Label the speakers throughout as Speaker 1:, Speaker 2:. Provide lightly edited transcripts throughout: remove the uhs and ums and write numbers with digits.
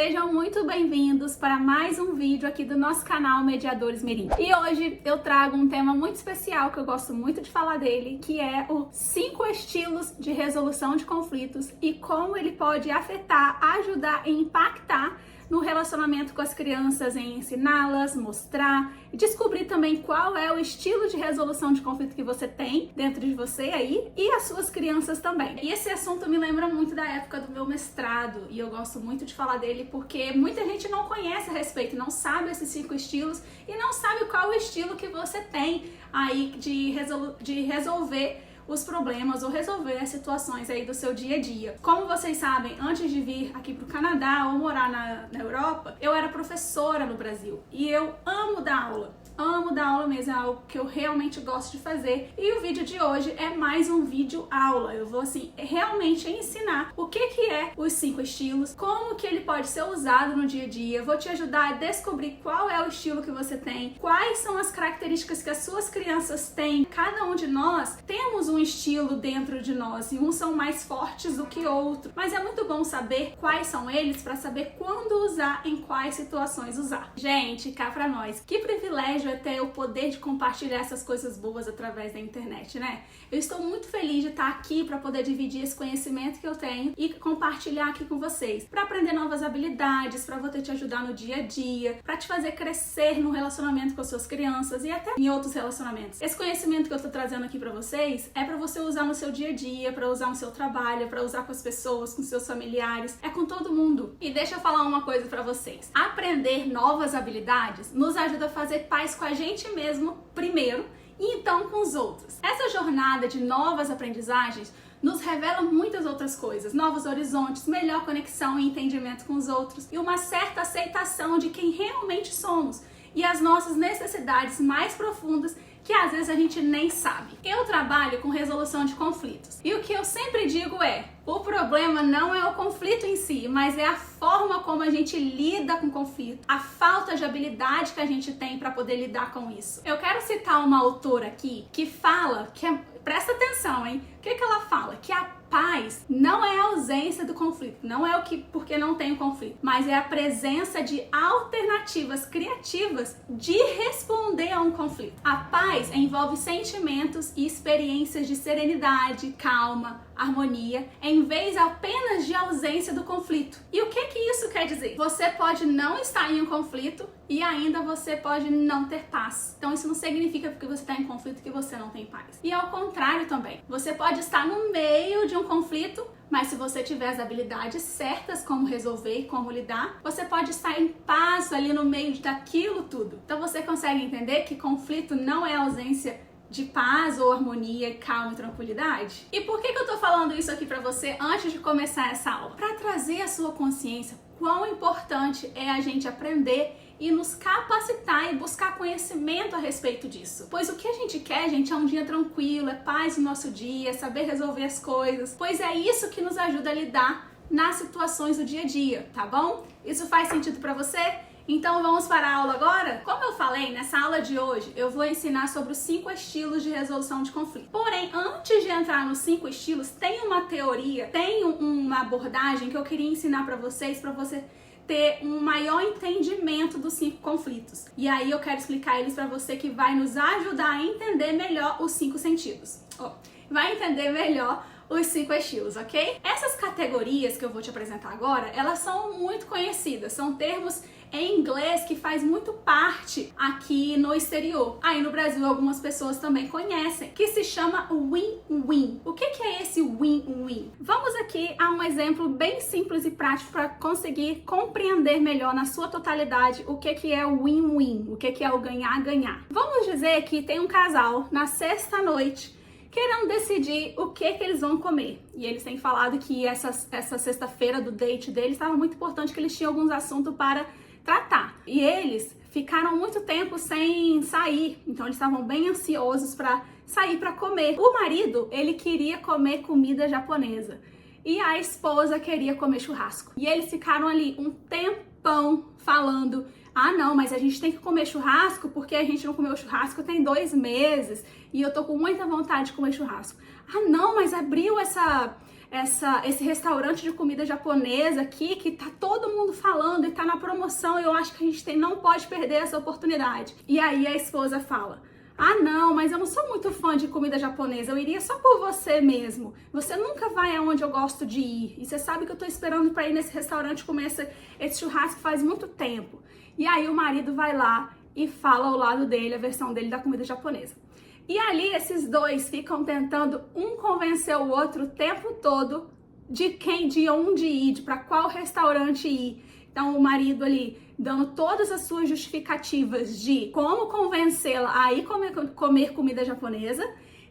Speaker 1: Sejam muito bem-vindos para mais um vídeo aqui do nosso canal Mediadores Mirim. E hoje eu trago um tema muito especial que eu gosto muito de falar dele, que é os 5 estilos de resolução de conflitos e como ele pode afetar, ajudar e impactar no relacionamento com as crianças, em ensiná-las, mostrar e descobrir também qual é o estilo de resolução de conflito que você tem dentro de você aí e as suas crianças também. E esse assunto me lembra muito da época do meu mestrado e eu gosto muito de falar dele porque muita gente não conhece a respeito, não sabe esses 5 estilos e não sabe qual o estilo que você tem aí de resolver os problemas ou resolver as situações aí do seu dia a dia. Como vocês sabem, antes de vir aqui pro Canadá ou morar na Europa, eu era professora no Brasil e eu amo dar aula. Amo dar aula mesmo, é algo que eu realmente gosto de fazer. E o vídeo de hoje é mais um vídeo aula. Eu vou assim, realmente ensinar o que é os 5 estilos, como que ele pode ser usado no dia a dia. Vou te ajudar a descobrir qual é o estilo que você tem, quais são as características que as suas crianças têm. Cada um de nós temos um estilo dentro de nós e uns são mais fortes do que outros. Mas é muito bom saber quais são eles para saber quando usar, em quais situações usar. Gente, cá pra nós, que privilégio é ter o poder de compartilhar essas coisas boas através da internet, né? Eu estou muito feliz de estar aqui para poder dividir esse conhecimento que eu tenho e compartilhar aqui com vocês, para aprender novas habilidades, para poder te ajudar no dia a dia, para te fazer crescer no relacionamento com as suas crianças e até em outros relacionamentos. Esse conhecimento que eu estou trazendo aqui para vocês é para você usar no seu dia a dia, para usar no seu trabalho, para usar com as pessoas, com seus familiares, é com todo mundo. E deixa eu falar uma coisa para vocês. Aprender novas habilidades nos ajuda a fazer paz com a gente mesmo primeiro e então com os outros. Essa jornada de novas aprendizagens nos revela muitas outras coisas, novos horizontes, melhor conexão e entendimento com os outros e uma certa aceitação de quem realmente somos e as nossas necessidades mais profundas que às vezes a gente nem sabe. Eu trabalho com resolução de conflitos e o que eu sempre digo é: o problema não é o conflito em si, mas é a forma como a gente lida com o conflito, a falta de habilidade que a gente tem para poder lidar com isso. Eu quero citar uma autora aqui que fala presta atenção, hein? O que ela fala? Que a paz não é a ausência do conflito, não é porque não tem o conflito, mas é a presença de alternativas criativas de responder a um conflito. A paz envolve sentimentos e experiências de serenidade, calma, harmonia, em vez apenas de ausência do conflito. E o que isso quer dizer? Você pode não estar em um conflito e ainda você pode não ter paz. Então isso não significa porque você está em conflito que você não tem paz. E ao contrário também. Você pode estar no meio de um conflito, mas se você tiver as habilidades certas, como resolver e como lidar, você pode estar em paz ali no meio daquilo tudo. Então você consegue entender que conflito não é ausência de paz ou harmonia, calma e tranquilidade? E por que eu tô falando isso aqui pra você antes de começar essa aula? Pra trazer a sua consciência quão importante é a gente aprender e nos capacitar e buscar conhecimento a respeito disso. Pois o que a gente quer, gente, é um dia tranquilo, é paz no nosso dia, é saber resolver as coisas. Pois é isso que nos ajuda a lidar nas situações do dia a dia, tá bom? Isso faz sentido pra você? Então vamos para a aula agora? Como eu falei, nessa aula de hoje eu vou ensinar sobre os 5 estilos de resolução de conflito. Porém, antes de entrar nos 5 estilos, tem uma teoria, tem uma abordagem que eu queria ensinar para você ter um maior entendimento dos 5 conflitos. E aí eu quero explicar eles para você que vai nos ajudar a entender melhor os 5 sentidos. Vai entender melhor os 5 estilos, ok? Essas categorias que eu vou te apresentar agora, elas são muito conhecidas, são termos em inglês que faz muito parte aqui no exterior. Aí no Brasil algumas pessoas também conhecem, que se chama win-win. O que é esse win-win? Vamos aqui a um exemplo bem simples e prático para conseguir compreender melhor na sua totalidade o que é o win-win, o que é o ganhar-ganhar. Vamos dizer que tem um casal na sexta-noite querendo decidir o que eles vão comer. E eles têm falado que essa sexta-feira do date deles estava muito importante, que eles tinham alguns assuntos para tratar. E eles ficaram muito tempo sem sair, então eles estavam bem ansiosos para sair para comer. O marido, ele queria comer comida japonesa e a esposa queria comer churrasco. E eles ficaram ali um tempão falando: ah não, mas a gente tem que comer churrasco porque a gente não comeu churrasco tem 2 meses e eu tô com muita vontade de comer churrasco. Ah não, mas abriu essa esse restaurante de comida japonesa aqui, que tá todo mundo falando e tá na promoção, e eu acho que a gente não pode perder essa oportunidade. E aí a esposa fala: ah, não, mas eu não sou muito fã de comida japonesa, eu iria só por você mesmo. Você nunca vai aonde eu gosto de ir. E você sabe que eu tô esperando pra ir nesse restaurante comer esse churrasco faz muito tempo. E aí o marido vai lá e fala ao lado dele a versão dele da comida japonesa. E ali esses dois ficam tentando um convencer o outro o tempo todo de onde ir, para qual restaurante ir. Então o marido ali dando todas as suas justificativas de como convencê-la a ir comer comida japonesa,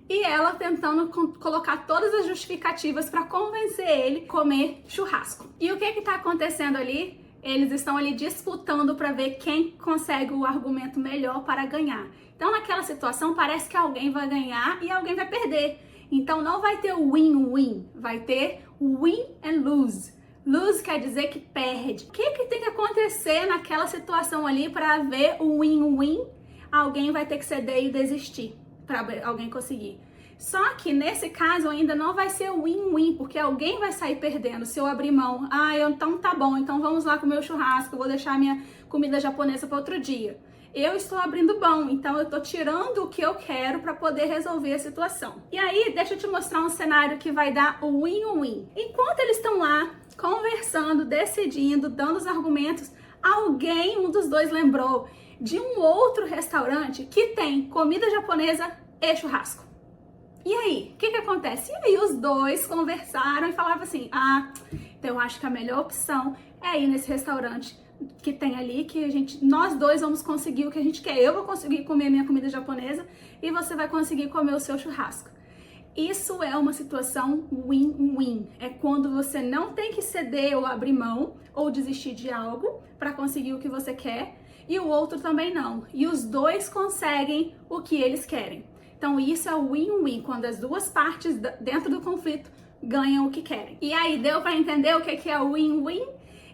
Speaker 1: e ela tentando colocar todas as justificativas para convencer ele a comer churrasco. E o que tá acontecendo ali? Eles estão ali disputando para ver quem consegue o argumento melhor para ganhar. Então, naquela situação, parece que alguém vai ganhar e alguém vai perder. Então, não vai ter o win-win, vai ter o win and lose. Lose quer dizer que perde. O que tem que acontecer naquela situação ali para ver o win-win? Alguém vai ter que ceder e desistir para alguém conseguir. Só que nesse caso ainda não vai ser win-win, porque alguém vai sair perdendo se eu abrir mão. Ah, então tá bom, então vamos lá comer o churrasco, eu vou deixar minha comida japonesa para outro dia. Eu estou abrindo mão, então eu tô tirando o que eu quero para poder resolver a situação. E aí, deixa eu te mostrar um cenário que vai dar o win-win. Enquanto eles estão lá conversando, decidindo, dando os argumentos, um dos dois lembrou de um outro restaurante que tem comida japonesa e churrasco. E aí, o que acontece? E aí os dois conversaram e falaram assim: ah, então eu acho que a melhor opção é ir nesse restaurante que tem ali, que nós dois vamos conseguir o que a gente quer. Eu vou conseguir comer minha comida japonesa e você vai conseguir comer o seu churrasco. Isso é uma situação win-win. É quando você não tem que ceder ou abrir mão ou desistir de algo para conseguir o que você quer, e o outro também não. E os dois conseguem o que eles querem. Então isso é o win-win, quando as duas partes dentro do conflito ganham o que querem. E aí, deu para entender o que é o win-win?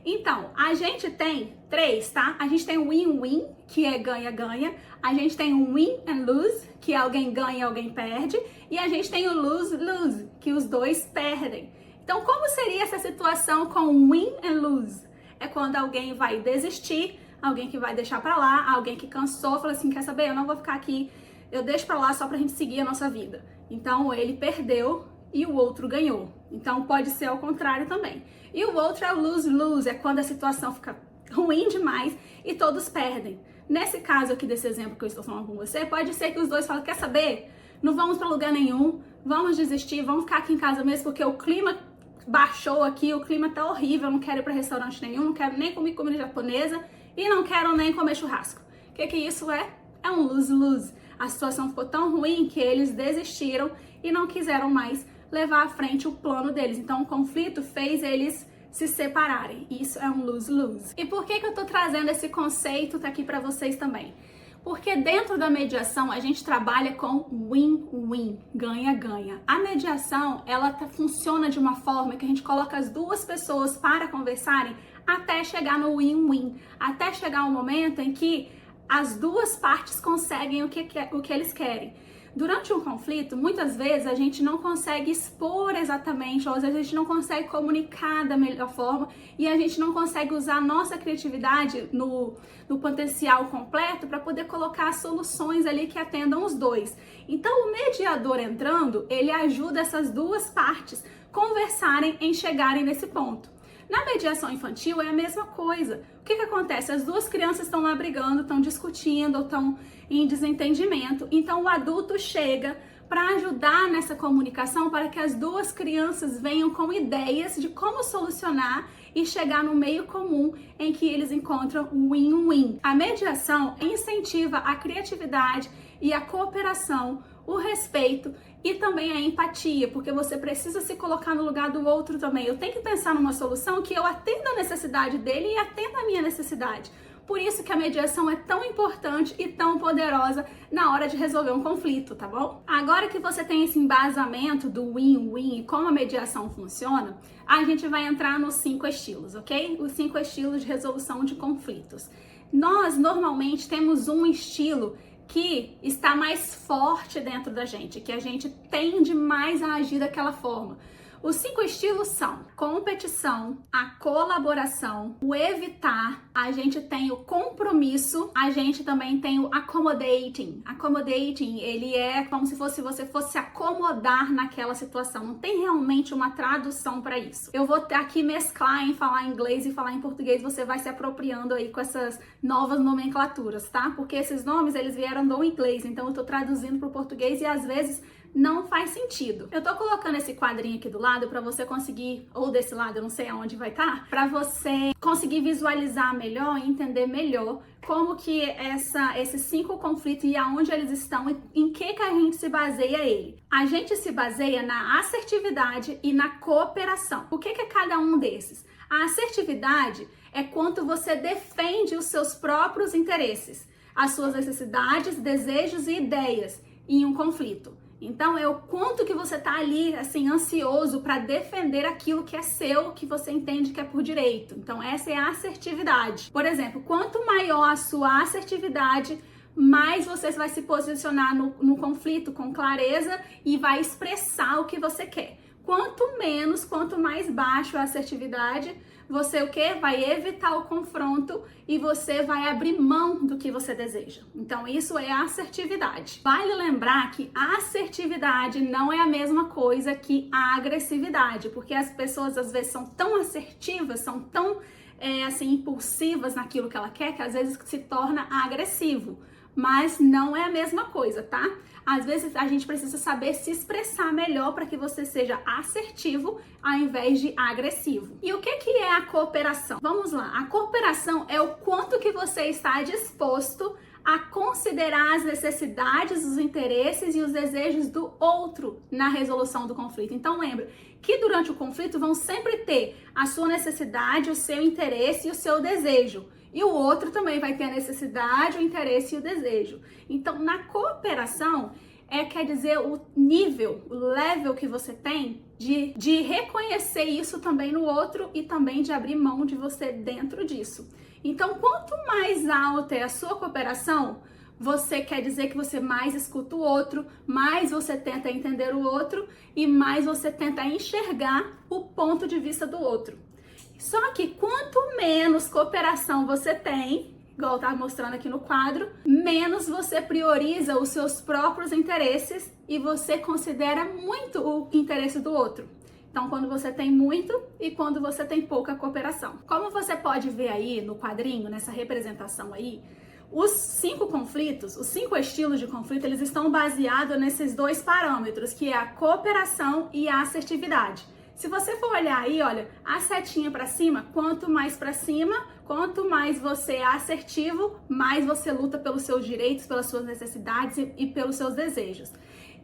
Speaker 1: Então, a gente tem três, tá? A gente tem o win-win, que é ganha-ganha. A gente tem o win and lose, que alguém ganha e alguém perde. E a gente tem o lose-lose, que os dois perdem. Então, como seria essa situação com win and lose? É quando alguém vai desistir, alguém que vai deixar pra lá, alguém que cansou, fala assim: quer saber, eu não vou ficar aqui, eu deixo pra lá só pra gente seguir a nossa vida. Então, ele perdeu e o outro ganhou. Então, pode ser ao contrário também. E o outro é o lose-lose, é quando a situação fica ruim demais e todos perdem. Nesse caso aqui, desse exemplo que eu estou falando com você, pode ser que os dois falem: quer saber? Não vamos pra lugar nenhum, vamos desistir, vamos ficar aqui em casa mesmo, porque o clima baixou aqui, o clima tá horrível, eu não quero ir pra restaurante nenhum, não quero nem comer comida japonesa e não quero nem comer churrasco. O que isso é? É um lose-lose. A situação ficou tão ruim que eles desistiram e não quiseram mais levar à frente o plano deles. Então o conflito fez eles se separarem. Isso é um lose-lose. E por que eu tô trazendo esse conceito aqui para vocês também? Porque dentro da mediação a gente trabalha com win-win, ganha-ganha. A mediação, ela funciona de uma forma que a gente coloca as duas pessoas para conversarem até chegar no win-win, até chegar um momento em que as duas partes conseguem o que eles querem. Durante um conflito, muitas vezes a gente não consegue expor exatamente, ou às vezes a gente não consegue comunicar da melhor forma e a gente não consegue usar a nossa criatividade no potencial completo para poder colocar soluções ali que atendam os dois. Então, o mediador entrando, ele ajuda essas duas partes conversarem em chegarem nesse ponto. Na mediação infantil é a mesma coisa. O que acontece? As duas crianças estão lá brigando, estão discutindo, ou estão em desentendimento. Então o adulto chega para ajudar nessa comunicação para que as duas crianças venham com ideias de como solucionar e chegar no meio comum em que eles encontram um win-win. A mediação incentiva a criatividade e a cooperação, o respeito e também a empatia, porque você precisa se colocar no lugar do outro também. Eu tenho que pensar numa solução que eu atenda a necessidade dele e atenda a minha necessidade. Por isso que a mediação é tão importante e tão poderosa na hora de resolver um conflito, tá bom? Agora que você tem esse embasamento do win-win e como a mediação funciona, a gente vai entrar nos 5 estilos, ok? Os 5 estilos de resolução de conflitos. Nós, normalmente, temos um estilo que está mais forte dentro da gente, que a gente tende mais a agir daquela forma. Os 5 estilos são competição, a colaboração, o evitar, a gente tem o compromisso, a gente também tem o accommodating. Accommodating, ele é como se você fosse acomodar naquela situação. Não tem realmente uma tradução para isso. Eu vou aqui mesclar em falar inglês e falar em português, você vai se apropriando aí com essas novas nomenclaturas, tá? Porque esses nomes, eles vieram do inglês, então eu tô traduzindo para o português e às vezes não faz sentido. Eu tô colocando esse quadrinho aqui do lado para você conseguir, ou desse lado, eu não sei aonde vai estar, para você conseguir visualizar melhor e entender melhor como que esses 5 conflitos e aonde eles estão e em que a gente se baseia ele. A gente se baseia na assertividade e na cooperação. O que é cada um desses? A assertividade é quanto você defende os seus próprios interesses, as suas necessidades, desejos e ideias em um conflito. Então, é o quanto que você tá ali, assim, ansioso para defender aquilo que é seu, que você entende que é por direito. Então, essa é a assertividade. Por exemplo, quanto maior a sua assertividade, mais você vai se posicionar no conflito com clareza e vai expressar o que você quer. Quanto mais baixo a assertividade, você o quê? Vai evitar o confronto e você vai abrir mão do que você deseja. Então, isso é assertividade. Vale lembrar que a assertividade não é a mesma coisa que a agressividade, porque as pessoas às vezes são tão assertivas, são tão assim, impulsivas naquilo que ela quer, que às vezes se torna agressivo. Mas não é a mesma coisa, tá? Às vezes a gente precisa saber se expressar melhor para que você seja assertivo ao invés de agressivo. E o que é a cooperação? Vamos lá, a cooperação é o quanto que você está disposto a considerar as necessidades, os interesses e os desejos do outro na resolução do conflito. Então lembre que durante o conflito vão sempre ter a sua necessidade, o seu interesse e o seu desejo. E o outro também vai ter a necessidade, o interesse e o desejo. Então, na cooperação, quer dizer o nível, o level que você tem de reconhecer isso também no outro e também de abrir mão de você dentro disso. Então, quanto mais alta é a sua cooperação, você quer dizer que você mais escuta o outro, mais você tenta entender o outro e mais você tenta enxergar o ponto de vista do outro. Só que quanto menos cooperação você tem, igual eu tava mostrando aqui no quadro, menos você prioriza os seus próprios interesses e você considera muito o interesse do outro. Então, quando você tem muito e quando você tem pouca cooperação. Como você pode ver aí no quadrinho, nessa representação aí, os 5 conflitos, os 5 estilos de conflito, eles estão baseados nesses 2 parâmetros, que é a cooperação e a assertividade. Se você for olhar aí, olha, a setinha para cima, quanto mais para cima, quanto mais você é assertivo, mais você luta pelos seus direitos, pelas suas necessidades e pelos seus desejos.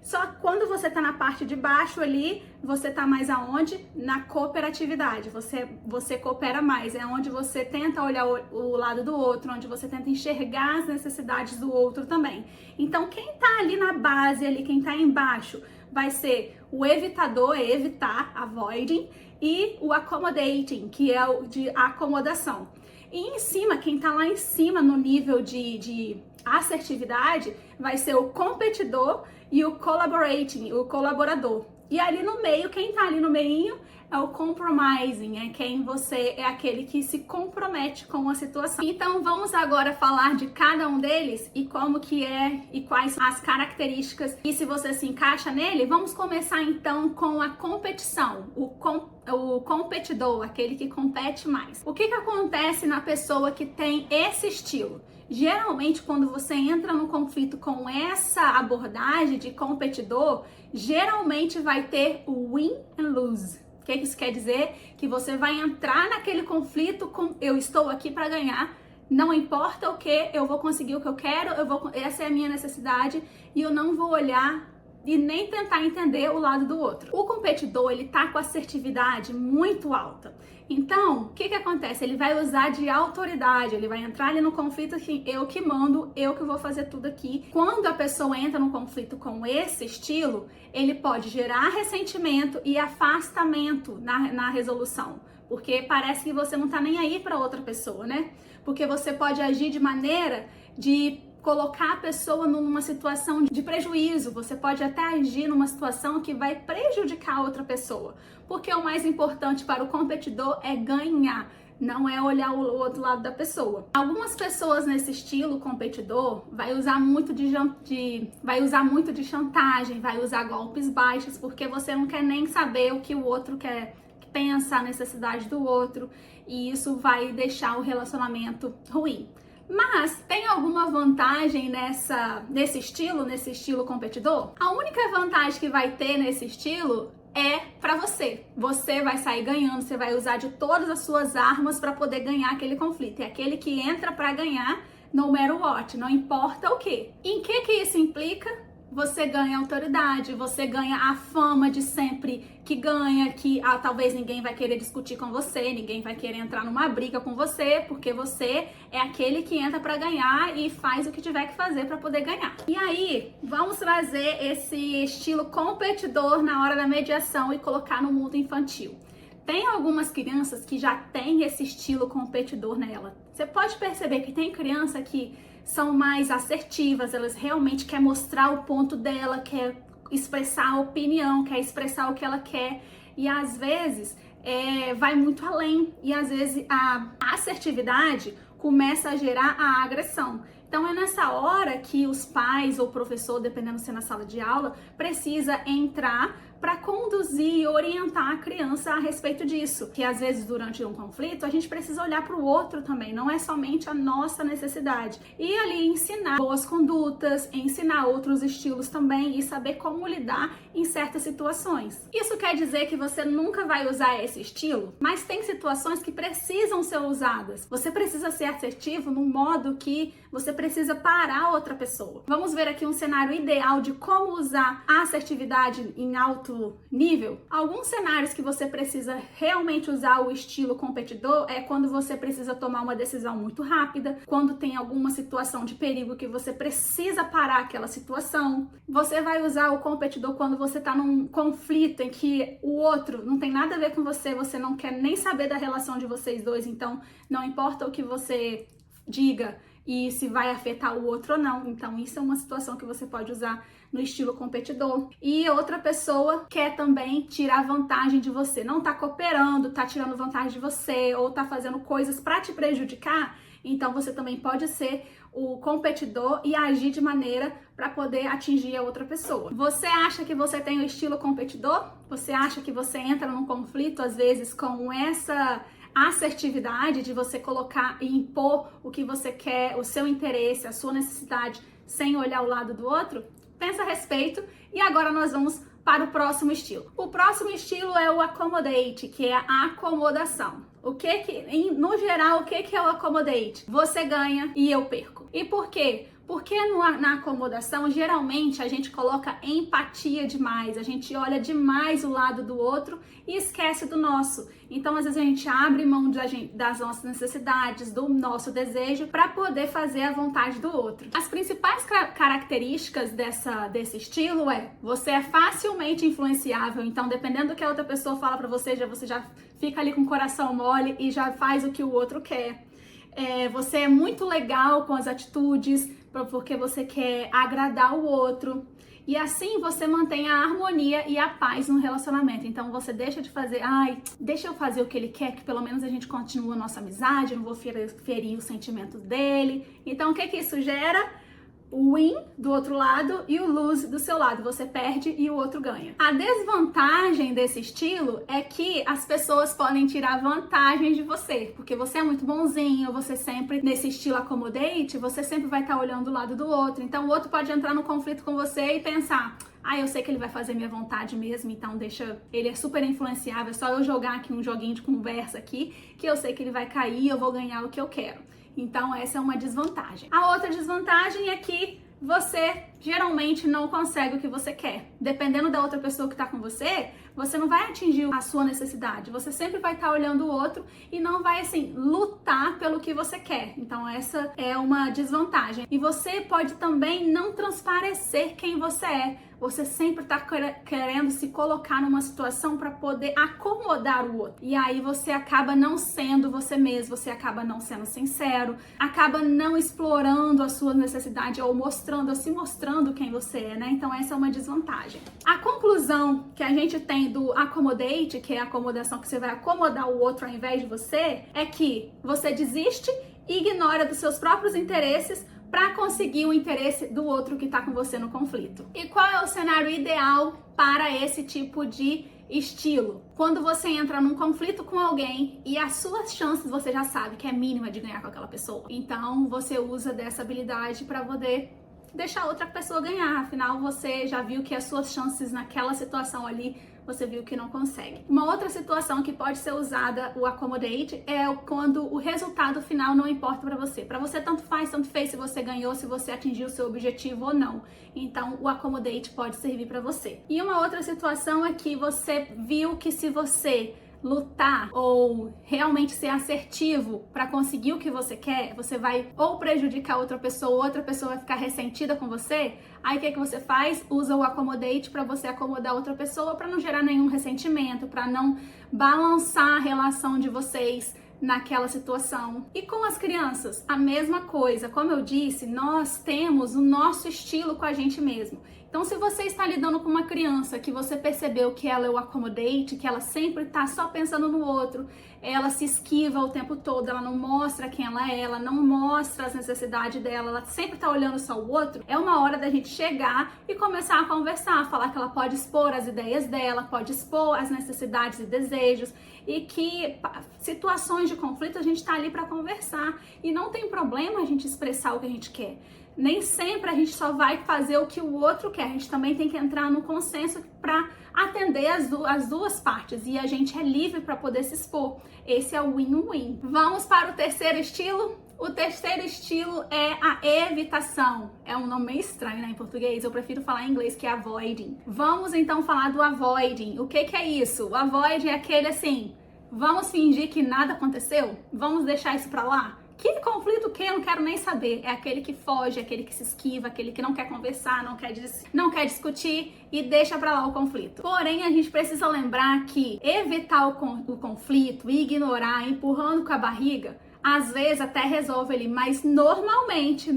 Speaker 1: Só que quando você tá na parte de baixo ali, você tá mais aonde? Na cooperatividade. Você coopera mais, é onde você tenta olhar o lado do outro, onde você tenta enxergar as necessidades do outro também. Então, quem tá ali na base, ali, quem tá embaixo, vai ser o evitador, é evitar, avoiding, e o accommodating, que é o de acomodação. E em cima, quem tá lá em cima no nível de assertividade, vai ser o competidor e o collaborating, o colaborador. E ali no meio, quem tá ali no meinho é o compromising, é quem você é aquele que se compromete com a situação. Então vamos agora falar de cada um deles e como que é e quais são as características e se você se encaixa nele. Vamos começar então com a competição, o competidor, aquele que compete mais. O que acontece na pessoa que tem esse estilo? Geralmente, quando você entra no conflito com essa abordagem de competidor, geralmente vai ter o win and lose. O que isso quer dizer? Que você vai entrar naquele conflito com eu estou aqui para ganhar, não importa o que, eu vou conseguir o que eu quero, essa é a minha necessidade e eu não vou olhar e nem tentar entender o lado do outro. O competidor, ele tá com assertividade muito alta. Então, o que acontece? Ele vai usar de autoridade, ele vai entrar ali no conflito assim, eu que mando, eu que vou fazer tudo aqui. Quando a pessoa entra no conflito com esse estilo, ele pode gerar ressentimento e afastamento na resolução, porque parece que você não tá nem aí para outra pessoa, né? Porque você pode agir de maneira de colocar a pessoa numa situação de prejuízo, você pode até agir numa situação que vai prejudicar a outra pessoa, porque o mais importante para o competidor é ganhar, não é olhar o outro lado da pessoa. Algumas pessoas nesse estilo competidor vai usar muito de chantagem, vai usar golpes baixos, porque você não quer nem saber o que o outro quer, pensa, a necessidade do outro, e isso vai deixar o relacionamento ruim. Mas tem alguma vantagem nesse estilo competidor? A única vantagem que vai ter nesse estilo é para você. Você vai sair ganhando, você vai usar de todas as suas armas para poder ganhar aquele conflito. É aquele que entra para ganhar, no matter what, não importa o quê. Em que isso implica? Você ganha autoridade, você ganha a fama de sempre que ganha, que talvez ninguém vai querer discutir com você, ninguém vai querer entrar numa briga com você, porque você é aquele que entra para ganhar e faz o que tiver que fazer para poder ganhar. E aí, vamos trazer esse estilo competidor na hora da mediação e colocar no mundo infantil. Tem algumas crianças que já têm esse estilo competidor nela. Você pode perceber que tem criança que são mais assertivas, elas realmente querem mostrar o ponto dela, quer expressar a opinião, quer expressar o que ela quer, e às vezes vai muito além, e às vezes a assertividade começa a gerar a agressão. Então é nessa hora que os pais ou o professor, dependendo se é na sala de aula, precisa entrar para conduzir e orientar a criança a respeito disso. Que às vezes durante um conflito a gente precisa olhar para o outro também, não é somente a nossa necessidade. E ali ensinar boas condutas, ensinar outros estilos também e saber como lidar em certas situações. Isso quer dizer que você nunca vai usar esse estilo, mas tem situações que precisam ser usadas. Você precisa ser assertivo num modo que você precisa parar outra pessoa. Vamos ver aqui um cenário ideal de como usar a assertividade em alto nível. Alguns cenários que você precisa realmente usar o estilo competidor é quando você precisa tomar uma decisão muito rápida, quando tem alguma situação de perigo que você precisa parar aquela situação. Você vai usar o competidor quando você está num conflito em que o outro não tem nada a ver com você, você não quer nem saber da relação de vocês dois, então não importa o que você diga e se vai afetar o outro ou não. Então isso é uma situação que você pode usar no estilo competidor. E outra pessoa quer também tirar vantagem de você, não tá cooperando, tá tirando vantagem de você ou tá fazendo coisas para te prejudicar, então você também pode ser o competidor e agir de maneira para poder atingir a outra pessoa. Você acha que você tem o estilo competidor? Você acha que você entra num conflito às vezes com essa assertividade de você colocar e impor o que você quer, o seu interesse, a sua necessidade, sem olhar o lado do outro? Pensa a respeito. E agora nós vamos para o próximo estilo. O próximo estilo é o accommodate, que é a acomodação. No geral, o que é o accommodate? Você ganha e eu perco. E por quê? Porque na acomodação, geralmente, a gente coloca empatia demais, a gente olha demais o lado do outro e esquece do nosso. Então, às vezes, a gente abre mão das nossas necessidades, do nosso desejo, para poder fazer a vontade do outro. As principais características desse estilo você é facilmente influenciável, então, dependendo do que a outra pessoa fala para você já fica ali com o coração mole e já faz o que o outro quer. Você é muito legal com as atitudes, porque você quer agradar o outro. E assim você mantém a harmonia e a paz no relacionamento. Então você deixa de fazer, deixa eu fazer o que ele quer, que pelo menos a gente continua a nossa amizade, eu não vou ferir os sentimentos dele. Então o que isso gera? O win do outro lado e o lose do seu lado. Você perde e o outro ganha. A desvantagem desse estilo é que as pessoas podem tirar vantagem de você, porque você é muito bonzinho, você sempre, nesse estilo accommodate, você sempre vai estar olhando o lado do outro. Então o outro pode entrar no conflito com você e pensar, eu sei que ele vai fazer minha vontade mesmo, então deixa, ele é super influenciável, é só eu jogar aqui um joguinho de conversa aqui, que eu sei que ele vai cair e eu vou ganhar o que eu quero. Então essa é uma desvantagem. A outra desvantagem é que você geralmente não consegue o que você quer. Dependendo da outra pessoa que está com você, você não vai atingir a sua necessidade. Você sempre vai estar olhando o outro e não vai, assim, lutar pelo que você quer. Então, essa é uma desvantagem. E você pode também não transparecer quem você é. Você sempre está querendo se colocar numa situação para poder acomodar o outro. E aí você acaba não sendo você mesmo, você acaba não sendo sincero, acaba não explorando a sua necessidade ou se mostrando quem você é, né? Então essa é uma desvantagem. A conclusão que a gente tem do accommodate, que é a acomodação que você vai acomodar o outro ao invés de você, é que você desiste e ignora dos seus próprios interesses para conseguir o interesse do outro que está com você no conflito. E qual é o cenário ideal para esse tipo de estilo? Quando você entra num conflito com alguém e as suas chances você já sabe que é mínima de ganhar com aquela pessoa. Então você usa dessa habilidade para poder deixar a outra pessoa ganhar. Afinal, você já viu que as suas chances naquela situação ali, você viu que não consegue. Uma outra situação que pode ser usada, o accommodate, é quando o resultado final não importa para você. Para você, tanto faz se você ganhou, se você atingiu o seu objetivo ou não. Então, o accommodate pode servir para você. E uma outra situação é que você viu que se você lutar ou realmente ser assertivo para conseguir o que você quer, você vai ou prejudicar outra pessoa vai ficar ressentida com você. Aí o que você faz? Usa o accommodate para você acomodar outra pessoa, para não gerar nenhum ressentimento, para não balançar a relação de vocês naquela situação. E com as crianças, a mesma coisa. Como eu disse, nós temos o nosso estilo com a gente mesmo. Então, se você está lidando com uma criança que você percebeu que ela é o accommodate, que ela sempre está só pensando no outro, ela se esquiva o tempo todo, ela não mostra quem ela não mostra as necessidades dela, ela sempre está olhando só o outro, é uma hora da gente chegar e começar a conversar, falar que ela pode expor as ideias dela, pode expor as necessidades e desejos, e que situações de conflito a gente está ali para conversar, e não tem problema a gente expressar o que a gente quer. Nem sempre a gente só vai fazer o que o outro quer, a gente também tem que entrar no consenso para atender as duas partes, e a gente é livre para poder se expor. Esse é o win-win. Vamos para o terceiro estilo? O terceiro estilo é a evitação. É um nome meio estranho, né, em português, eu prefiro falar em inglês, que é avoiding. Vamos então falar do avoiding. O que é isso? O avoiding é aquele assim, vamos fingir que nada aconteceu? Vamos deixar isso pra lá? Que conflito que eu não quero nem saber. É aquele que foge, aquele que se esquiva, aquele que não quer conversar, não quer discutir e deixa pra lá o conflito. Porém, a gente precisa lembrar que evitar o conflito, ignorar, empurrando com a barriga, às vezes até resolve ele, mas normalmente,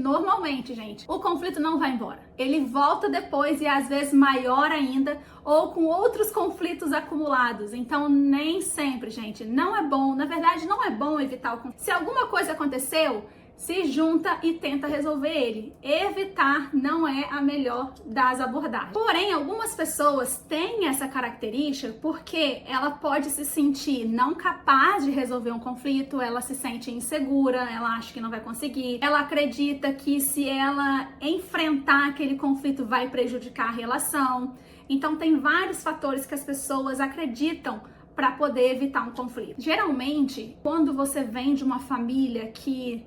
Speaker 1: gente, o conflito não vai embora. Ele volta depois e às vezes maior ainda, ou com outros conflitos acumulados. Então, nem sempre, gente, não é bom. Na verdade, não é bom evitar o conflito. Se alguma coisa aconteceu, se junta e tenta resolver ele. Evitar não é a melhor das abordagens. Porém, algumas pessoas têm essa característica porque ela pode se sentir não capaz de resolver um conflito, ela se sente insegura, ela acha que não vai conseguir, ela acredita que se ela enfrentar aquele conflito vai prejudicar a relação. Então, tem vários fatores que as pessoas acreditam para poder evitar um conflito. Geralmente, quando você vem de uma família que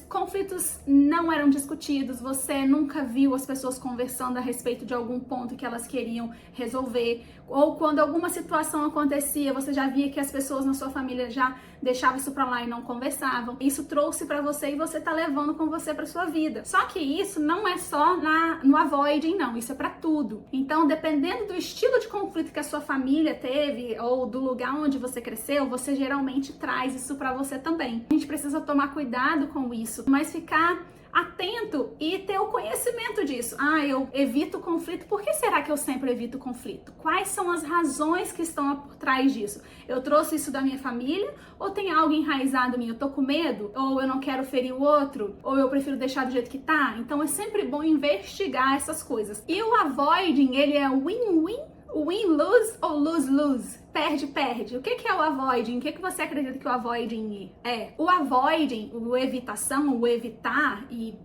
Speaker 1: conflitos não eram discutidos, você nunca viu as pessoas conversando a respeito de algum ponto que elas queriam resolver, ou quando alguma situação acontecia, você já via que as pessoas na sua família já deixavam isso pra lá e não conversavam. Isso trouxe pra você e você tá levando com você pra sua vida. Só que isso não é só no avoiding, não, isso é pra tudo. Então, dependendo do estilo de conflito que a sua família teve, ou do lugar onde você cresceu, você geralmente traz isso pra você também. A gente precisa tomar cuidado com isso, mas ficar atento e ter o conhecimento disso. Eu evito conflito. Por que será que eu sempre evito conflito? Quais são as razões que estão por trás disso? Eu trouxe isso da minha família? Ou tem algo enraizado em mim? Eu tô com medo? Ou eu não quero ferir o outro? Ou eu prefiro deixar do jeito que tá? Então é sempre bom investigar essas coisas. E o avoiding, ele é win-win, win-lose ou lose-lose? perde-perde. O que é o avoiding? O que você acredita que o avoiding é? O avoiding, o evitação, o evitar e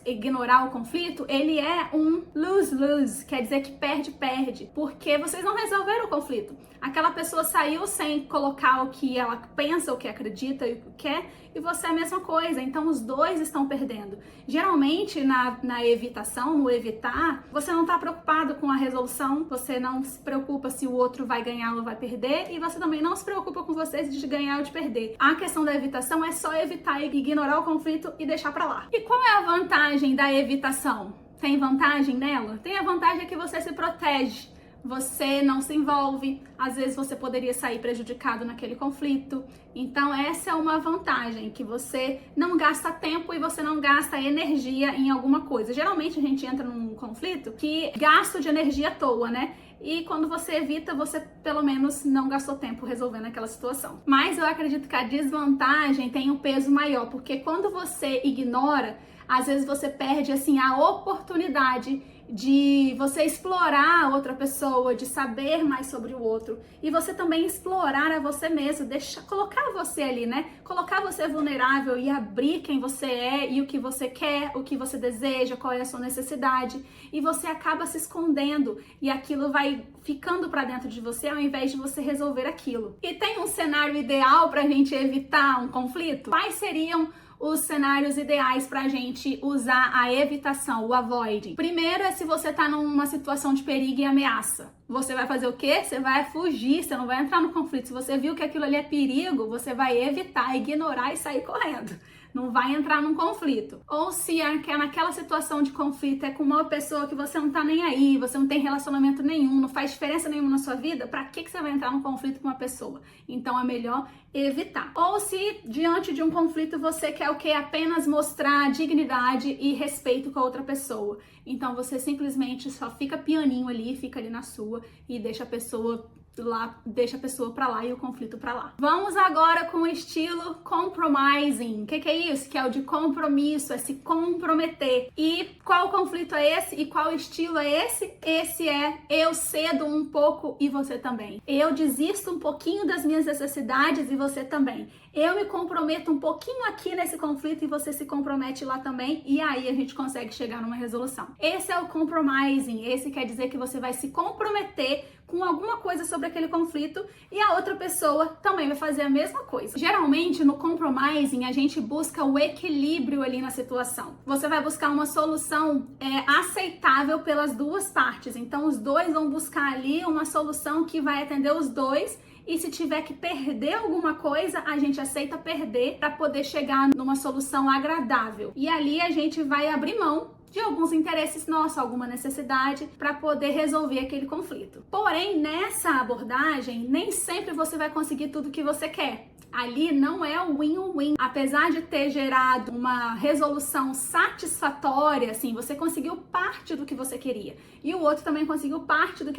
Speaker 1: ignorar o conflito, ele é um lose-lose, quer dizer que perde-perde, porque vocês não resolveram o conflito. Aquela pessoa saiu sem colocar o que ela pensa, o que acredita e o que quer, e você é a mesma coisa, então os dois estão perdendo. Geralmente, na evitação, no evitar, você não está preocupado com a resolução, você não se preocupa se o outro vai ganhar ou vai perder, e você também não se preocupa com vocês de ganhar ou de perder. A questão da evitação é só evitar e ignorar o conflito e deixar pra lá. E qual é a vantagem da evitação? Tem vantagem nela? Tem a vantagem que você se protege. Você não se envolve, às vezes você poderia sair prejudicado naquele conflito. Então essa é uma vantagem, que você não gasta tempo e você não gasta energia em alguma coisa. Geralmente a gente entra num conflito que gasto de energia à toa, né? E quando você evita, você pelo menos não gastou tempo resolvendo aquela situação. Mas eu acredito que a desvantagem tem um peso maior, porque quando você ignora, às vezes você perde assim a oportunidade de você explorar a outra pessoa, de saber mais sobre o outro, e você também explorar a você mesmo, colocar você ali, né? Colocar você vulnerável e abrir quem você é e o que você quer, o que você deseja, qual é a sua necessidade, e você acaba se escondendo e aquilo vai ficando pra dentro de você ao invés de você resolver aquilo. E tem um cenário ideal pra gente evitar um conflito? Quais seriam os cenários ideais pra gente usar a evitação, o avoiding? Primeiro é se você tá numa situação de perigo e ameaça. Você vai fazer o quê? Você vai fugir, você não vai entrar no conflito. Se você viu que aquilo ali é perigo, você vai evitar, ignorar e sair correndo. Não vai entrar num conflito. Ou se naquela situação de conflito é com uma pessoa que você não tá nem aí, você não tem relacionamento nenhum, não faz diferença nenhuma na sua vida, pra que você vai entrar num conflito com uma pessoa? Então é melhor evitar. Ou se diante de um conflito você quer o quê? Apenas mostrar dignidade e respeito com a outra pessoa. Então você simplesmente só fica pianinho ali, fica ali na sua e deixa a pessoa lá, deixa a pessoa pra lá e o conflito pra lá. Vamos agora com o estilo compromising. O que é isso? Que é o de compromisso, é se comprometer. E qual conflito é esse? E qual estilo é esse? Esse é eu cedo um pouco e você também. Eu desisto um pouquinho das minhas necessidades e você também. Eu me comprometo um pouquinho aqui nesse conflito e você se compromete lá também, e aí a gente consegue chegar numa resolução. Esse é o compromising. Esse quer dizer que você vai se comprometer com alguma coisa sobre aquele conflito e a outra pessoa também vai fazer a mesma coisa. Geralmente, no compromising, a gente busca o equilíbrio ali na situação. Você vai buscar uma solução aceitável pelas duas partes. Então, os dois vão buscar ali uma solução que vai atender os dois. E se tiver que perder alguma coisa, a gente aceita perder para poder chegar numa solução agradável. E ali a gente vai abrir mão de alguns interesses nossos, alguma necessidade para poder resolver aquele conflito. Porém, nessa abordagem, nem sempre você vai conseguir tudo que você quer. Ali não é o win-win. Apesar de ter gerado uma resolução satisfatória, assim, você conseguiu parte do que você queria. E o outro também conseguiu parte do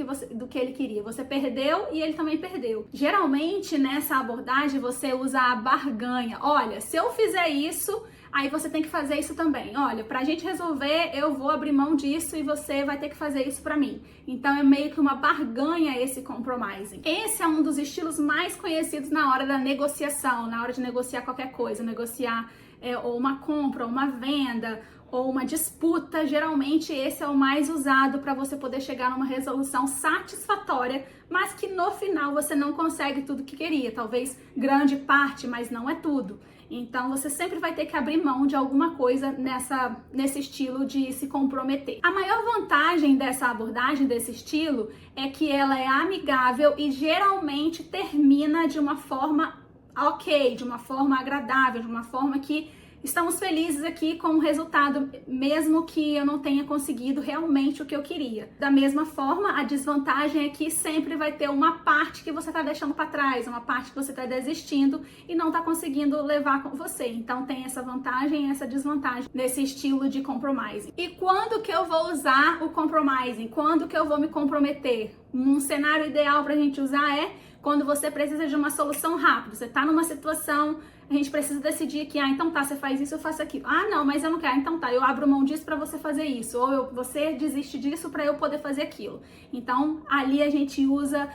Speaker 1: que ele queria. Você perdeu e ele também perdeu. Geralmente, nessa abordagem, você usa a barganha. Olha, se eu fizer isso, aí você tem que fazer isso também. Olha, pra gente resolver, eu vou abrir mão disso e você vai ter que fazer isso pra mim. Então é meio que uma barganha esse compromising. Esse é um dos estilos mais conhecidos na hora da negociação, na hora de negociar qualquer coisa, negociar ou uma compra, ou uma venda, ou uma disputa. Geralmente esse é o mais usado para você poder chegar numa resolução satisfatória, mas que no final você não consegue tudo que queria, talvez grande parte, mas não é tudo. Então você sempre vai ter que abrir mão de alguma coisa nesse estilo de se comprometer. A maior vantagem dessa abordagem, desse estilo, é que ela é amigável e geralmente termina de uma forma ok, de uma forma agradável, de uma forma que estamos felizes aqui com o resultado, mesmo que eu não tenha conseguido realmente o que eu queria. Da mesma forma, a desvantagem é que sempre vai ter uma parte que você está deixando para trás, uma parte que você está desistindo e não está conseguindo levar com você. Então tem essa vantagem e essa desvantagem nesse estilo de compromising. E quando que eu vou usar o compromising? Quando que eu vou me comprometer? Um cenário ideal para a gente usar é quando você precisa de uma solução rápida. Você está numa situação, a gente precisa decidir que, então tá, você faz isso, eu faço aquilo. Ah, não, mas eu não quero. Então tá, eu abro mão disso para você fazer isso. Ou você desiste disso para eu poder fazer aquilo. Então, ali a gente usa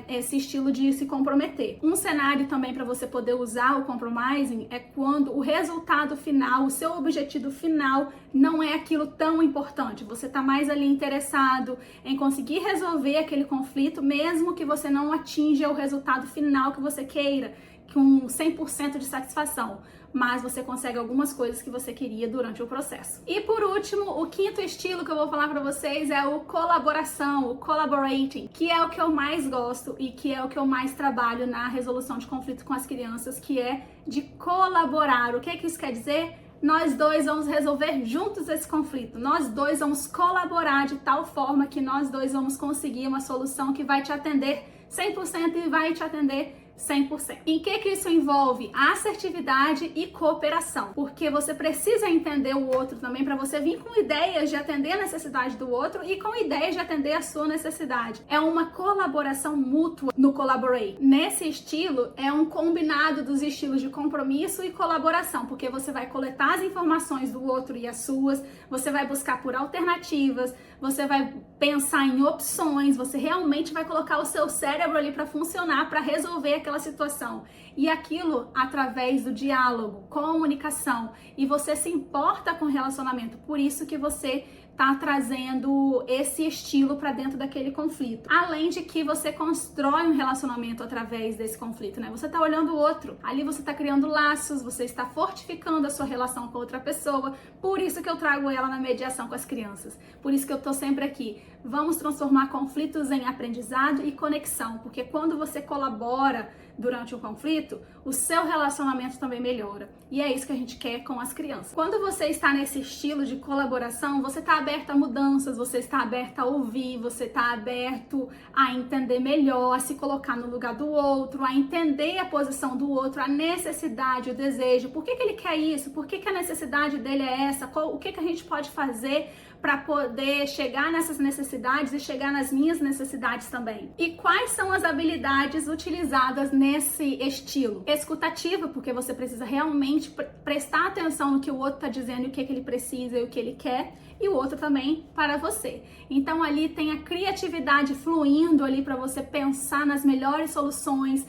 Speaker 1: esse estilo de se comprometer. Um cenário também para você poder usar o compromising é quando o resultado final, o seu objetivo final não é aquilo tão importante. Você tá mais ali interessado em conseguir resolver aquele conflito, mesmo que você não atinja o resultado final que você queira, com 100% de satisfação, mas você consegue algumas coisas que você queria durante o processo. E por último, o quinto estilo que eu vou falar para vocês é o colaboração, o collaborating, que é o que eu mais gosto e que é o que eu mais trabalho na resolução de conflito com as crianças, que é de colaborar. O que é que isso quer dizer? Nós dois vamos resolver juntos esse conflito. Nós dois vamos colaborar de tal forma que nós dois vamos conseguir uma solução que vai te atender 100% e vai te atender 100%. Em que isso envolve? Assertividade e cooperação, porque você precisa entender o outro também para você vir com ideias de atender a necessidade do outro e com ideias de atender a sua necessidade. É uma colaboração mútua no Collaborate. Nesse estilo, é um combinado dos estilos de compromisso e colaboração, porque você vai coletar as informações do outro e as suas, você vai buscar por alternativas, você vai pensar em opções, você realmente vai colocar o seu cérebro ali para funcionar, para resolver aquela situação. E aquilo através do diálogo, comunicação. E você se importa com o relacionamento. Por isso que você tá trazendo esse estilo para dentro daquele conflito. Além de que você constrói um relacionamento através desse conflito, né? Você tá olhando o outro. Ali você tá criando laços, você está fortificando a sua relação com outra pessoa. Por isso que eu trago ela na mediação com as crianças. Por isso que eu tô sempre aqui. Vamos transformar conflitos em aprendizado e conexão, porque quando você colabora durante um conflito, o seu relacionamento também melhora. E é isso que a gente quer com as crianças. Quando você está nesse estilo de colaboração, você está aberto a mudanças, você está aberto a ouvir, você está aberto a entender melhor, a se colocar no lugar do outro, a entender a posição do outro, a necessidade, o desejo. Por que ele quer isso? Por que a necessidade dele é essa? O que a gente pode fazer para poder chegar nessas necessidades e chegar nas minhas necessidades também? E quais são as habilidades utilizadas nesse estilo? Escutativa, porque você precisa realmente prestar atenção no que o outro está dizendo e o que ele precisa e o que ele quer, e o outro também para você. Então ali tem a criatividade fluindo ali para você pensar nas melhores soluções,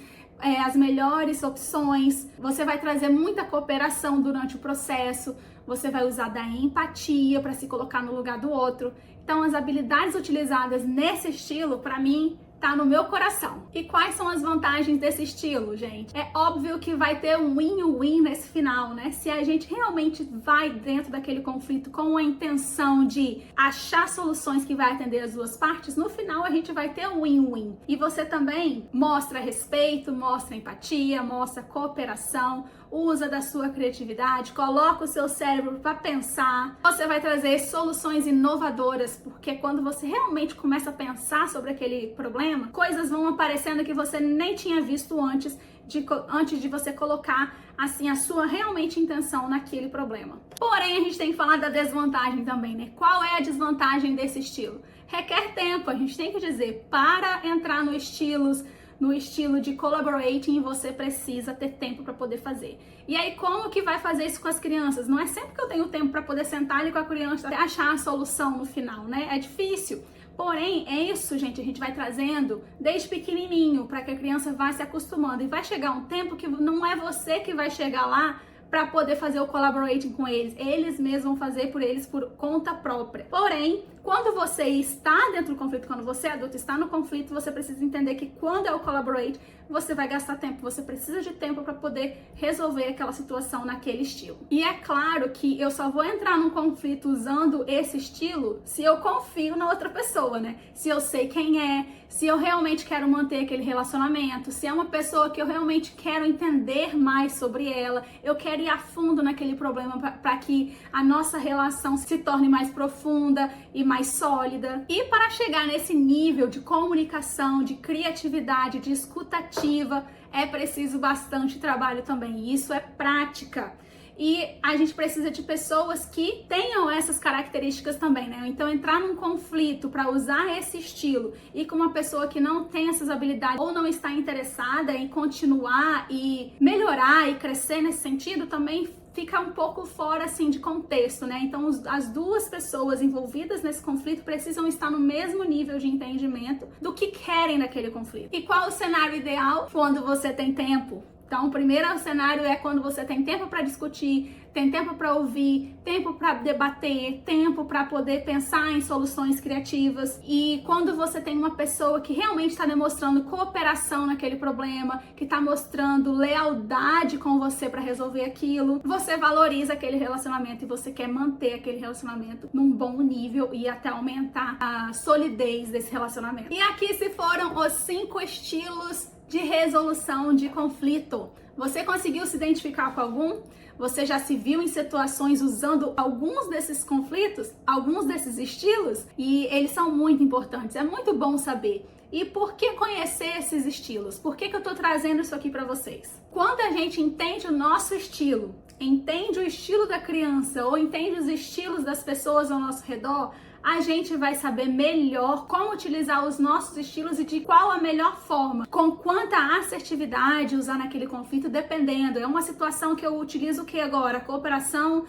Speaker 1: as melhores opções. Você vai trazer muita cooperação durante o processo, você vai usar da empatia para se colocar no lugar do outro. Então as habilidades utilizadas nesse estilo, para mim, tá no meu coração. E quais são as vantagens desse estilo, gente? É óbvio que vai ter um win-win nesse final, né? Se a gente realmente vai dentro daquele conflito com a intenção de achar soluções que vai atender as duas partes, no final a gente vai ter um win-win. E você também mostra respeito, mostra empatia, mostra cooperação, usa da sua criatividade, coloca o seu cérebro para pensar. Você vai trazer soluções inovadoras, porque quando você realmente começa a pensar sobre aquele problema, coisas vão aparecendo que você nem tinha visto antes de você colocar assim a sua realmente intenção naquele problema. Porém, a gente tem que falar da desvantagem também, né? Qual é a desvantagem desse estilo? Requer tempo, a gente tem que dizer, para entrar no estilo de collaborating, você precisa ter tempo para poder fazer. E aí, como que vai fazer isso com as crianças? Não é sempre que eu tenho tempo para poder sentar ali com a criança e achar a solução no final, né? É difícil. Porém, é isso, gente, a gente vai trazendo desde pequenininho para que a criança vá se acostumando. E vai chegar um tempo que não é você que vai chegar lá para poder fazer o collaborating com eles. Eles mesmos vão fazer por eles por conta própria. Porém, quando você está dentro do conflito, quando você é adulto, está no conflito, você precisa entender que quando é o collaborate, você vai gastar tempo, você precisa de tempo para poder resolver aquela situação naquele estilo. E é claro que eu só vou entrar num conflito usando esse estilo se eu confio na outra pessoa, né? Se eu sei quem é, se eu realmente quero manter aquele relacionamento, se é uma pessoa que eu realmente quero entender mais sobre ela, eu quero ir a fundo naquele problema para que a nossa relação se torne mais profunda e mais sólida. E para chegar nesse nível de comunicação, de criatividade, de escutativa, é preciso bastante trabalho também. E isso é prática. E a gente precisa de pessoas que tenham essas características também, né? Então, entrar num conflito para usar esse estilo e com uma pessoa que não tem essas habilidades ou não está interessada em continuar e melhorar e crescer nesse sentido, também fica um pouco fora assim de contexto, né? Então as duas pessoas envolvidas nesse conflito precisam estar no mesmo nível de entendimento do que querem naquele conflito. E qual o cenário ideal? Quando você tem tempo. Então, o primeiro cenário é quando você tem tempo para discutir, tem tempo para ouvir, tempo para debater, tempo para poder pensar em soluções criativas. E quando você tem uma pessoa que realmente está demonstrando cooperação naquele problema, que está mostrando lealdade com você para resolver aquilo, você valoriza aquele relacionamento e você quer manter aquele relacionamento num bom nível e até aumentar a solidez desse relacionamento. E aqui se foram os 5 estilos de resolução de conflito. Você conseguiu se identificar com algum? Você já se viu em situações usando alguns desses conflitos, alguns desses estilos? E eles são muito importantes, é muito bom saber. E por que conhecer esses estilos? Por que eu tô trazendo isso aqui para vocês? Quando a gente entende o nosso estilo, entende o estilo da criança ou entende os estilos das pessoas ao nosso redor, a gente vai saber melhor como utilizar os nossos estilos e de qual a melhor forma, com quanta assertividade usar naquele conflito, dependendo. É uma situação que eu utilizo o que agora? A cooperação,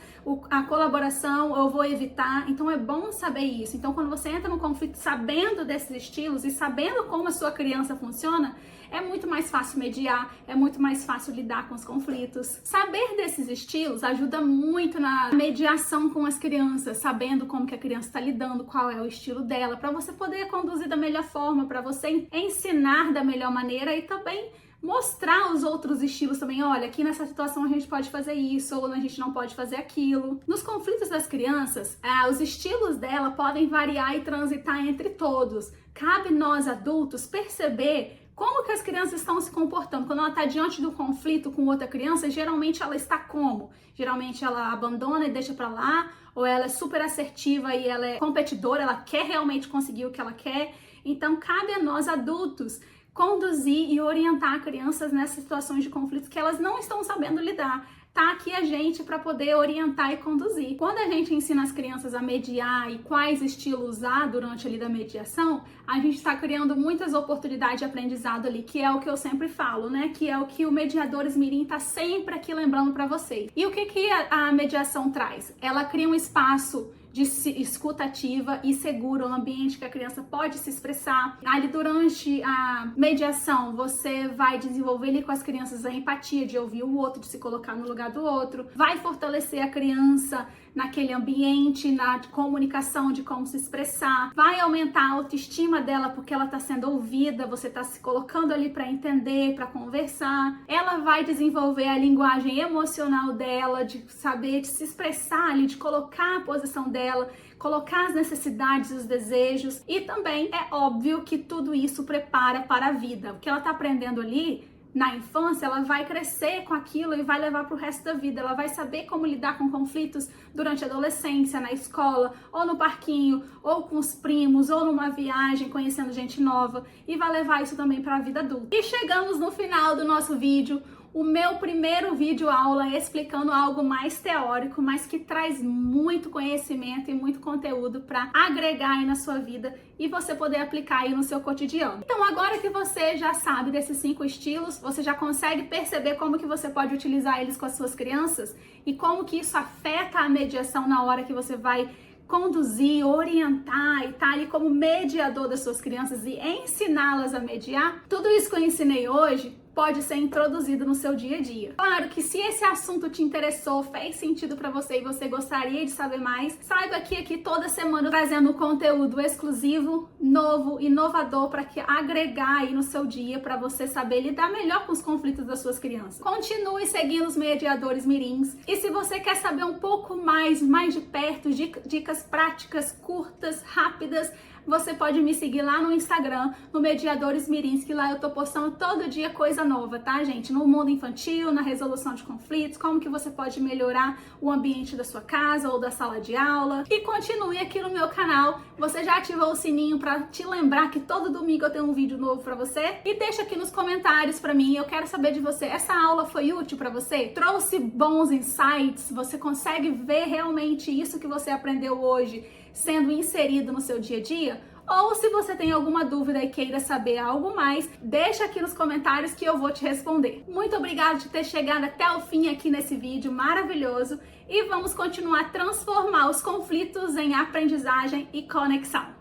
Speaker 1: a colaboração, eu vou evitar. Então é bom saber isso. Então quando você entra no conflito sabendo desses estilos e sabendo como a sua criança funciona, é muito mais fácil mediar, é muito mais fácil lidar com os conflitos. Saber desses estilos ajuda muito na mediação com as crianças, sabendo como que a criança está lidando, qual é o estilo dela, para você poder conduzir da melhor forma, para você ensinar da melhor maneira e também mostrar os outros estilos também. Olha, aqui nessa situação a gente pode fazer isso, ou a gente não pode fazer aquilo. Nos conflitos das crianças, os estilos dela podem variar e transitar entre todos. Cabe nós adultos perceber como que as crianças estão se comportando. Quando ela está diante do conflito com outra criança, geralmente ela está como? Geralmente ela abandona e deixa para lá, ou ela é super assertiva e ela é competidora, ela quer realmente conseguir o que ela quer. Então, cabe a nós adultos conduzir e orientar crianças nessas situações de conflitos que elas não estão sabendo lidar. Tá aqui a gente para poder orientar e conduzir. Quando a gente ensina as crianças a mediar e quais estilos usar durante ali da mediação, a gente está criando muitas oportunidades de aprendizado ali, que é o que eu sempre falo, né? Que é o que o Mediadores Mirim tá sempre aqui lembrando para vocês. E o que a mediação traz? Ela cria um espaço de escuta ativa e segura, um ambiente que a criança pode se expressar. Ali durante a mediação, você vai desenvolver ali com as crianças a empatia de ouvir o outro, de se colocar no lugar do outro, vai fortalecer a criança naquele ambiente, na comunicação de como se expressar, vai aumentar a autoestima dela porque ela está sendo ouvida, você está se colocando ali para entender, para conversar. Ela vai desenvolver a linguagem emocional dela, de saber de se expressar ali, de colocar a posição dela, colocar as necessidades e os desejos. E também é óbvio que tudo isso prepara para a vida. O que ela está aprendendo ali na infância, ela vai crescer com aquilo e vai levar para o resto da vida. Ela vai saber como lidar com conflitos durante a adolescência, na escola, ou no parquinho, ou com os primos, ou numa viagem, conhecendo gente nova, e vai levar isso também para a vida adulta. E chegamos no final do nosso vídeo. O meu primeiro vídeo aula explicando algo mais teórico, mas que traz muito conhecimento e muito conteúdo para agregar aí na sua vida e você poder aplicar aí no seu cotidiano. Então agora que você já sabe desses 5 estilos, você já consegue perceber como que você pode utilizar eles com as suas crianças e como que isso afeta a mediação na hora que você vai conduzir, orientar e estar ali como mediador das suas crianças e ensiná-las a mediar. Tudo isso que eu ensinei hoje pode ser introduzido no seu dia a dia. Claro que se esse assunto te interessou, fez sentido para você e você gostaria de saber mais, saiba que aqui toda semana trazendo conteúdo exclusivo, novo, inovador para que agregar aí no seu dia para você saber lidar melhor com os conflitos das suas crianças. Continue seguindo os Mediadores Mirins e se você quer saber um pouco mais de perto, dicas práticas, curtas, rápidas, você pode me seguir lá no Instagram, no Mediadores Mirins, que lá eu tô postando todo dia coisa nova, tá, gente? No mundo infantil, na resolução de conflitos, como que você pode melhorar o ambiente da sua casa ou da sala de aula. E continue aqui no meu canal. Você já ativou o sininho pra te lembrar que todo domingo eu tenho um vídeo novo pra você? E deixa aqui nos comentários pra mim, eu quero saber de você. Essa aula foi útil pra você? Trouxe bons insights? Você consegue ver realmente isso que você aprendeu hoje sendo inserido no seu dia a dia? ou se você tem alguma dúvida e queira saber algo mais, deixa aqui nos comentários que eu vou te responder. Muito obrigada de ter chegado até o fim aqui nesse vídeo maravilhoso e vamos continuar a transformar os conflitos em aprendizagem e conexão.